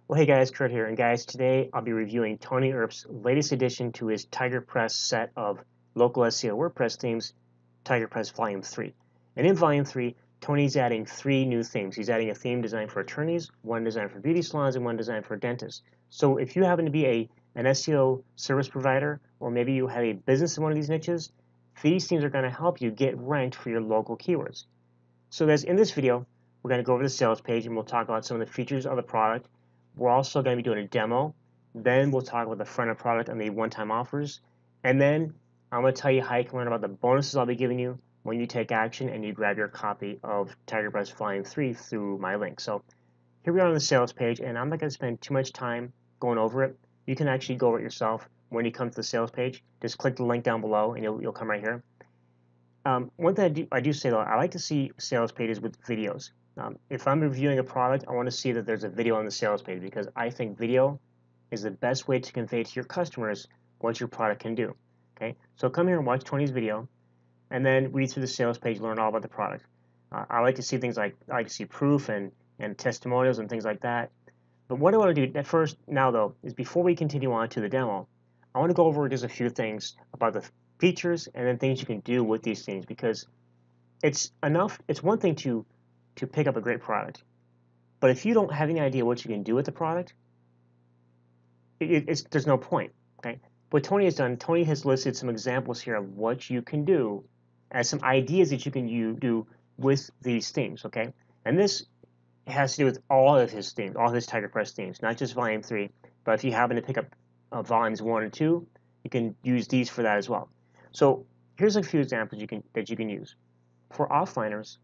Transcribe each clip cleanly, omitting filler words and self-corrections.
Well, hey guys, Kurt here, and guys, today I'll be reviewing Tony Earp's latest addition to his TigerPress set of local SEO WordPress themes, TigerPress Volume 3. And in Volume 3, Tony's adding 3 new themes. He's adding a theme designed for attorneys, one designed for beauty salons, and one designed for dentists. So if you happen to be an SEO service provider, or maybe you have a business in one of these niches, these themes are going to help you get ranked for your local keywords. So guys, in this video, we're going to go over the sales page and we'll talk about some of the features of the product. We're also going to be doing a demo. Then we'll talk about the front end product and the one-time offers. And then I'm going to tell you how you can learn about the bonuses I'll be giving you when you take action and you grab your copy of TigerPress Volume 3 through my link. So here we are on the sales page, and I'm not going to spend too much time going over it. You can actually go over it yourself when you come to the sales page. Just click the link down below and you'll come right here. One thing I do say though, I like to see sales pages with videos. If I'm reviewing a product, I want to see that there's a video on the sales page because I think video is the best way to convey to your customers what your product can do. Okay, so come here and watch Tony's video, and then read through the sales page, learn all about the product. I like to see things like I like to see proof and testimonials and things like that. But what I want to do at first now though is before we continue on to the demo, I want to go over just a few things about the features and then things you can do with these things, because it's one thing to pick up a great product, but if you don't have any idea what you can do with the product, there's no point. Okay, what Tony has done, Tony has listed some examples here of what you can do as some ideas that you can do with these themes. Okay, and this has to do with all of his themes, all of his TigerPress themes, not just Volume 3, but if you happen to pick up Volumes 1 and 2, you can use these for that as well. So here's a few examples that you can use. For offliners,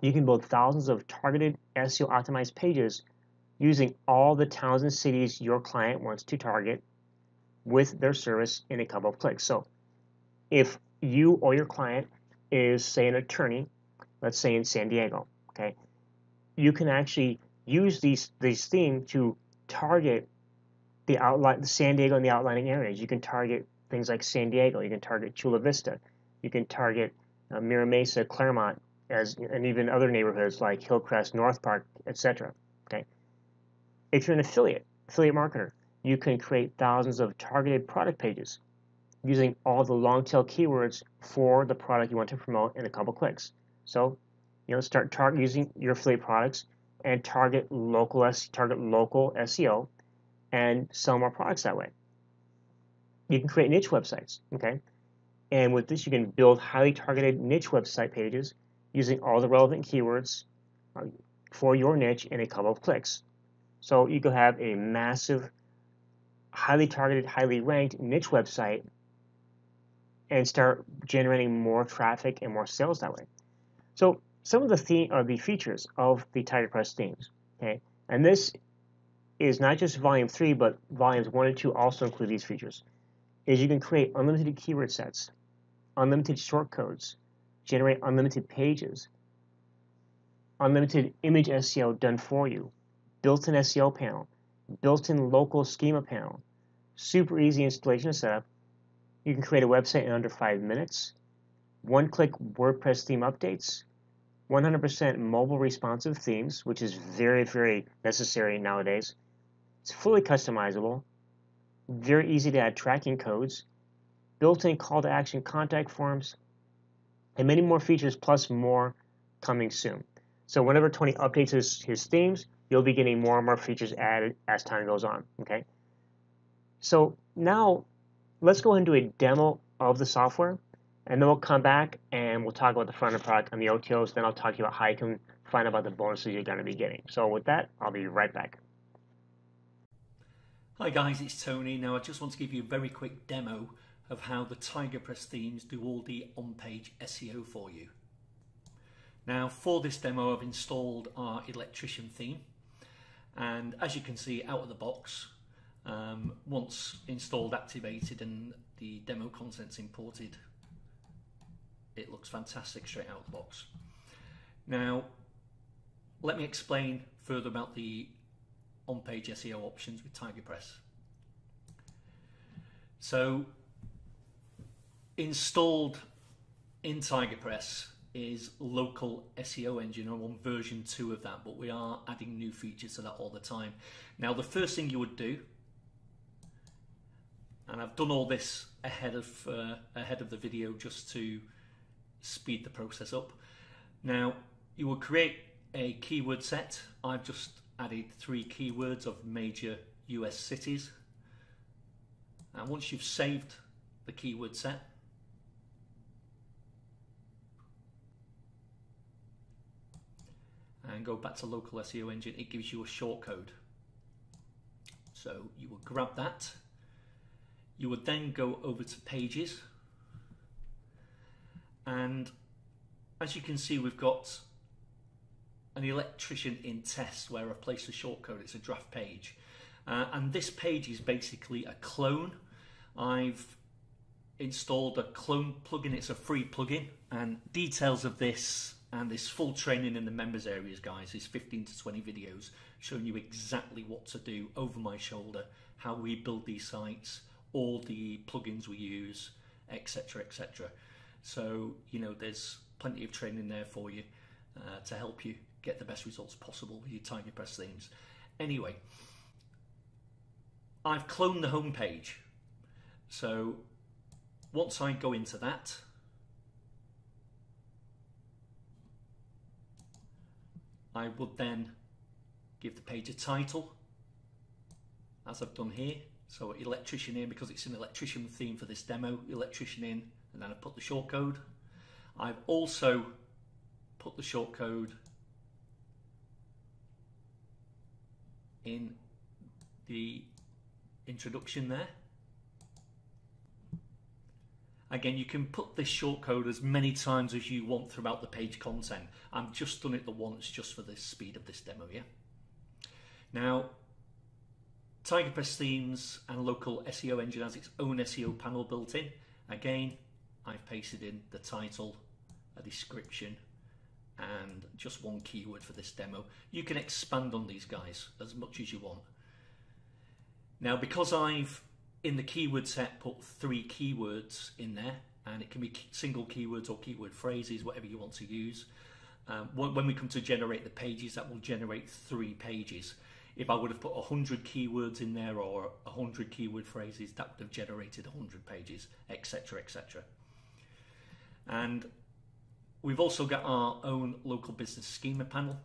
you can build thousands of targeted SEO optimized pages using all the towns and cities your client wants to target with their service in a couple of clicks. So if you or your client is, say, an attorney, let's say in San Diego, okay, you can actually use these themes to target the San Diego and the outlining areas. You can target things like San Diego. You can target Chula Vista. You can target Mira Mesa, Claremont, and even other neighborhoods like Hillcrest, North Park, etc. Okay. If you're an affiliate marketer, you can create thousands of targeted product pages using all the long tail keywords for the product you want to promote in a couple clicks. So, start using your affiliate products and target local SEO and sell more products that way. You can create niche websites, okay? And with this, you can build highly targeted niche website pages using all the relevant keywords for your niche in a couple of clicks. So you could have a massive, highly targeted, highly ranked niche website and start generating more traffic and more sales that way. So some of the features of the TigerPress themes, okay? And this is not just Volume 3, but Volumes 1 and 2 also include these features. Is you can create unlimited keyword sets, unlimited short codes, generate unlimited pages, unlimited image SEO done for you, built-in SEO panel, built-in local schema panel, super easy installation and setup. You can create a website in under 5 minutes, one-click WordPress theme updates, 100% mobile responsive themes, which is very, very necessary nowadays. It's fully customizable, very easy to add tracking codes, built-in call to action contact forms, and many more features plus more coming soon. So whenever Tony updates his themes, you'll be getting more and more features added as time goes on. Okay. So now let's go ahead and do a demo of the software, and then we'll come back and we'll talk about the front end product and the OTOs. Then I'll talk to you about how you can find out about the bonuses you're going to be getting. So with that, I'll be right back. Hi guys, it's Tony. Now I just want to give you a very quick demo of how the TigerPress themes do all the on-page SEO for you. Now for this demo I've installed our electrician theme, and as you can see out of the box, once installed, activated and the demo content's imported, it looks fantastic straight out of the box. Now let me explain further about the on-page SEO options with TigerPress. So installed in TigerPress is local SEO engine. I'm on version 2 of that, but we are adding new features to that all the time. Now, the first thing you would do, and I've done all this ahead of the video just to speed the process up. Now, you will create a keyword set. I've just added 3 keywords of major US cities. And once you've saved the keyword set, and go back to local SEO engine, it gives you a shortcode. So you would grab that. You would then go over to pages, and as you can see, we've got an electrician in test where I've placed a shortcode. It's a draft page, and this page is basically a clone. I've installed a clone plugin. It's a free plugin, and details of this and this full training in the members areas, guys, is 15 to 20 videos showing you exactly what to do over my shoulder, how we build these sites, all the plugins we use, etc, etc. So, you know, there's plenty of training there for you to help you get the best results possible with your TigerPress themes. Anyway, I've cloned the home page. So once I go into that, I would then give the page a title, as I've done here. So electrician in, because it's an electrician theme for this demo, electrician in, and then I put the shortcode. I've also put the shortcode in the introduction there. Again, you can put this shortcode as many times as you want throughout the page content. I've just done it the once just for the speed of this demo, yeah? Now, TigerPress Themes and Local SEO Engine has its own SEO panel built in. Again, I've pasted in the title, a description, and just 1 keyword for this demo. You can expand on these guys as much as you want. Now, because I've in the keyword set put 3 keywords in there, and it can be single keywords or keyword phrases, whatever you want to use. When we come to generate the pages, that will generate 3 pages. If I would have put 100 keywords in there or 100 keyword phrases, that would have generated 100 pages, etc, etc. And we've also got our own local business schema panel.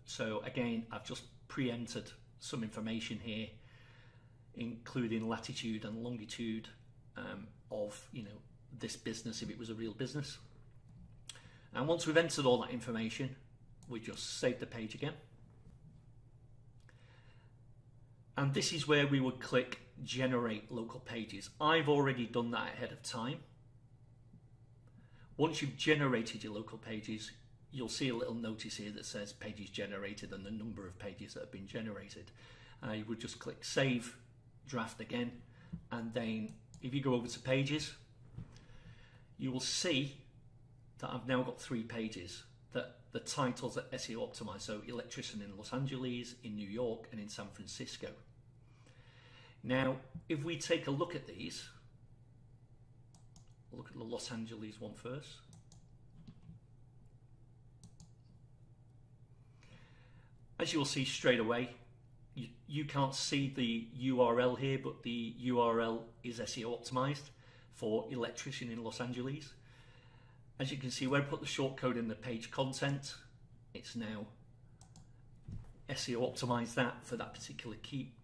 So again, I've just pre-entered some information here, including latitude and longitude of, you know, this business if it was a real business. And once we've entered all that information, we just save the page again. And this is where we would click generate local pages. I've already done that ahead of time. Once you've generated your local pages, you'll see a little notice here that says pages generated and the number of pages that have been generated. You would just click save draft again, and then if you go over to pages, you will see that I've now got 3 pages that the titles are SEO optimized. So electrician in Los Angeles, in New York, and in San Francisco. Now, if we take a look at these, we'll look at the Los Angeles one first. As you'll see straight away, you can't see the URL here, but the URL is SEO optimized for electrician in Los Angeles. As you can see, where I put the shortcode in the page content, it's now SEO optimized that for that particular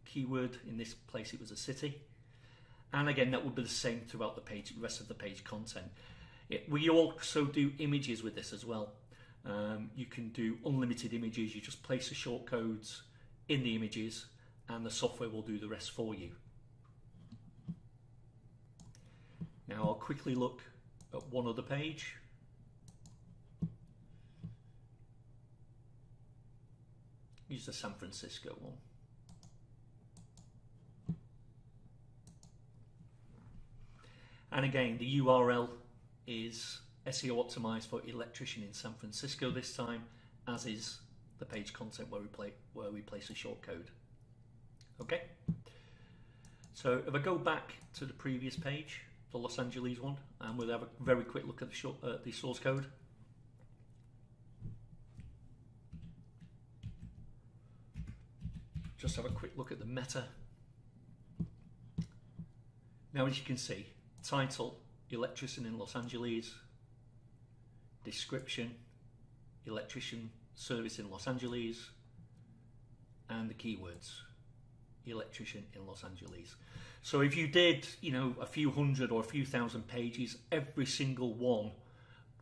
keyword. In this place, it was a city. And again, that would be the same throughout the page, rest of the page content. We also do images with this as well. You can do unlimited images. You just place the shortcodes in the images and the software will do the rest for you. Now I'll quickly look at one other page. Use the San Francisco one. And again, the URL is SEO optimized for electrician in San Francisco this time, as is the page content where we place a shortcode. Okay. So if I go back to the previous page, the Los Angeles one, and we'll have a very quick look at the source code. just have a quick look at the meta. Now, as you can see, title, electrician in Los Angeles, description, electrician service in Los Angeles, and the keywords, electrician in Los Angeles. So if you did, you know, a few hundred or a few thousand pages, every single one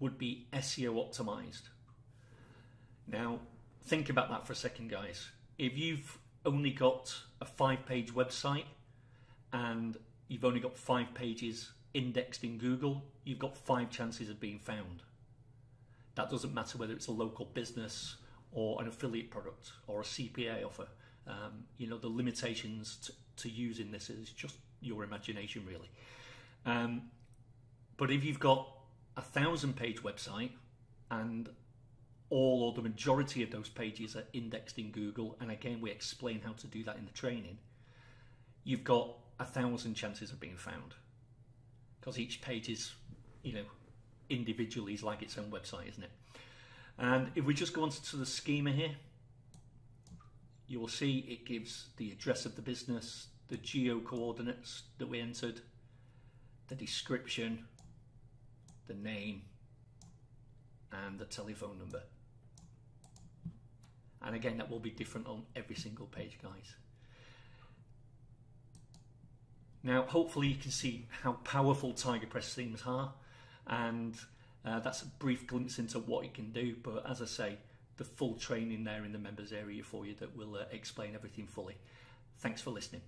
would be SEO optimized. Now, think about that for a second, guys. If you've only got a 5-page website and you've only got 5 pages indexed in Google, you've got 5 chances of being found. That doesn't matter whether it's a local business or an affiliate product or a CPA offer. You know, the limitations to using this is just your imagination, really. But if you've got a 1,000-page website and all or the majority of those pages are indexed in Google, and again, we explain how to do that in the training, you've got 1,000 chances of being found, because each page is, you know, individually is like its own website, isn't it? And if we just go on to the schema here, you will see it gives the address of the business, the geo coordinates that we entered, the description, the name, and the telephone number. And again, that will be different on every single page, guys. Now, hopefully you can see how powerful TigerPress themes are, and that's a brief glimpse into what it can do. But as I say, the full training there in the members area for you that will explain everything fully. Thanks for listening.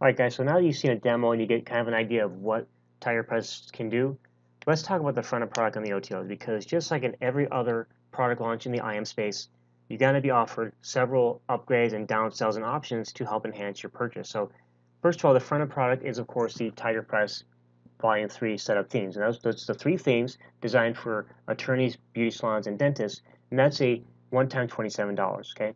All right, guys, so now that you've seen a demo and you get kind of an idea of what TigerPress can do, let's talk about the front end product on the OTOs, because just like in every other product launch in the IM space, you're going to be offered several upgrades and downsells and options to help enhance your purchase. So first of all, the front end product is, of course, the TigerPress Volume 3 setup themes. And that's the 3 themes designed for attorneys, beauty salons, and dentists. And that's a one-time $27, okay?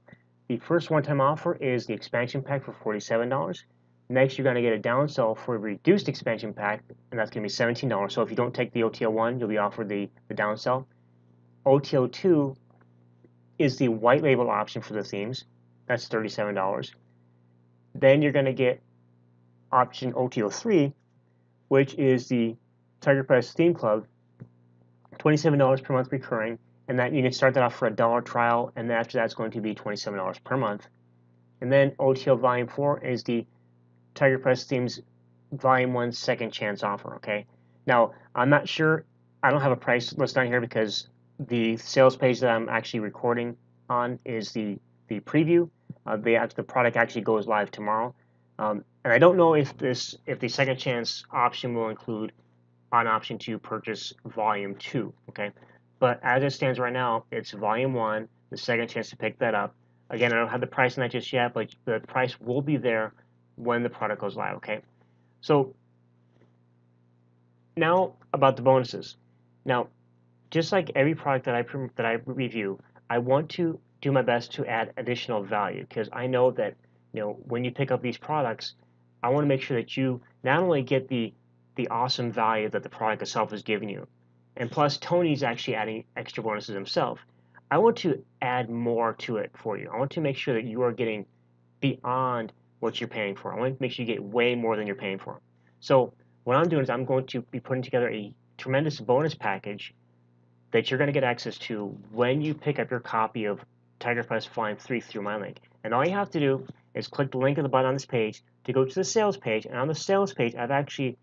The first one-time offer is the expansion pack for $47. Next, you're going to get a downsell for a reduced expansion pack, and that's going to be $17. So if you don't take the OTO 1, you'll be offered the downsell. OTO 2 is the white label option for the themes. That's $37. Then you're going to get option OTO 3, which is the TigerPress Theme Club, $27 per month recurring, and that you can start that off for a $1 trial, and then after that it's going to be $27 per month. And then OTO Volume 4 is the TigerPress Themes Volume 1 Second Chance offer, okay? Now, I'm not sure, I don't have a price list on here because the sales page that I'm actually recording on is the preview. The product actually goes live tomorrow. And I don't know if the second chance option will include an option to purchase Volume 2, okay? But as it stands right now, it's Volume 1, the second chance to pick that up. Again, I don't have the price on that just yet, but the price will be there when the product goes live, okay? So now about the bonuses. Now, just like every product that I review, I want to do my best to add additional value, because I know that, you know, when you pick up these products, I want to make sure that you not only get the awesome value that the product itself is giving you, and plus Tony's actually adding extra bonuses himself. I want to add more to it for you. I want to make sure that you are getting beyond what you're paying for. I want to make sure you get way more than you're paying for. So what I'm doing is I'm going to be putting together a tremendous bonus package that you're going to get access to when you pick up your copy of TigerPress Volume 3 through my link. And all you have to do is click the link at the bottom on this page to go to the sales page. And on the sales page, I've actually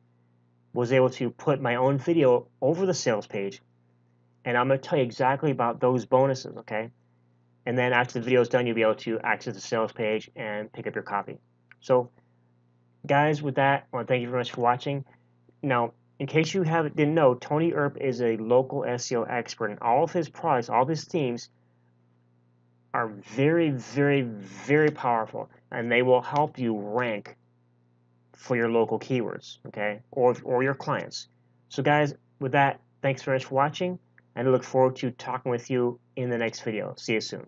was able to put my own video over the sales page. And I'm going to tell you exactly about those bonuses, okay? And then after the video is done, you'll be able to access the sales page and pick up your copy. So, guys, with that, I want to thank you very much for watching. Now, in case you didn't know, Tony Earp is a local SEO expert, and all of his products, all of his themes are very, very, very powerful, and they will help you rank for your local keywords, okay, or your clients. So, guys, with that, thanks very much for watching, and I look forward to talking with you in the next video. See you soon.